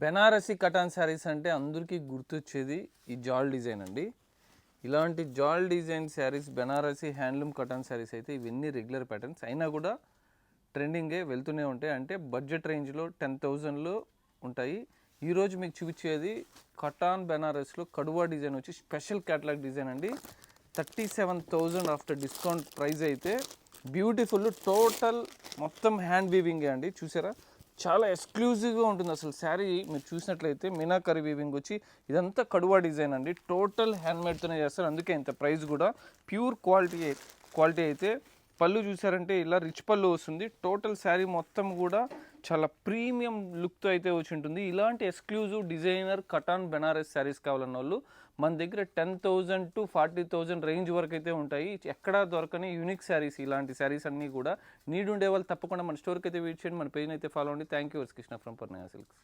Banarasi cotton saris అంటే అందరికీ గుర్తొచ్చేది ఈ జాల్ డిజైన్ అండి. ఇలాంటి జాల్ డిజైన్ శారీస్ బెనారసి హ్యాండ్లూమ్ కటాన్ శారీస్ అయితే ఇవన్నీ రెగ్యులర్ ప్యాటర్న్స్ అయినా కూడా ట్రెండింగే వెళ్తూనే ఉంటాయి. అంటే బడ్జెట్ రేంజ్లో 10,000లో ఉంటాయి. ఈరోజు మీకు చూపించేది కటాన్ బెనారస్లో కడువా డిజైన్ వచ్చి స్పెషల్ క్యాటలాగ్ డిజైన్ అండి. 37,000 ఆఫ్టర్ డిస్కౌంట్ ప్రైస్ అయితే బ్యూటిఫుల్ టోటల్ మొత్తం హ్యాండ్ వీవింగే అండి. చూసారా, చాలా ఎక్స్క్లూజివ్గా ఉంటుంది అసలు శారీ. మీరు చూసినట్లయితే మీనాకరీ వీవింగ్ వచ్చి ఇదంతా కడువా డిజైన్ అండి. టోటల్ హ్యాండ్మేడ్తోనే చేస్తారు, అందుకే ఇంత ప్రైస్ కూడా. ప్యూర్ క్వాలిటీ అయితే పళ్ళు చూసారంటే ఇలా రిచ్ పళ్ళు వస్తుంది. టోటల్ శారీ మొత్తం కూడా చాలా ప్రీమియం లుక్తో అయితే వచ్చి ఉంటుంది. ఇలాంటి exclusive designer cotton Banaras saris కావాలన్న వాళ్ళు మన దగ్గర 10,000 to 40,000 రేంజ్ వరకు అయితే ఉంటాయి. ఎక్కడా దొరకని యూనిక్ శారీస్ ఇలాంటి శారీస్ అన్నీ కూడా. నీడ్ ఉండే వాళ్ళు తప్పకుండా మన స్టోర్కి అయితే విజిట్ చేయండి, మన పేజ్ని అయితే ఫాలో అవ్వండి. Thank you Krishna from Purnima silks.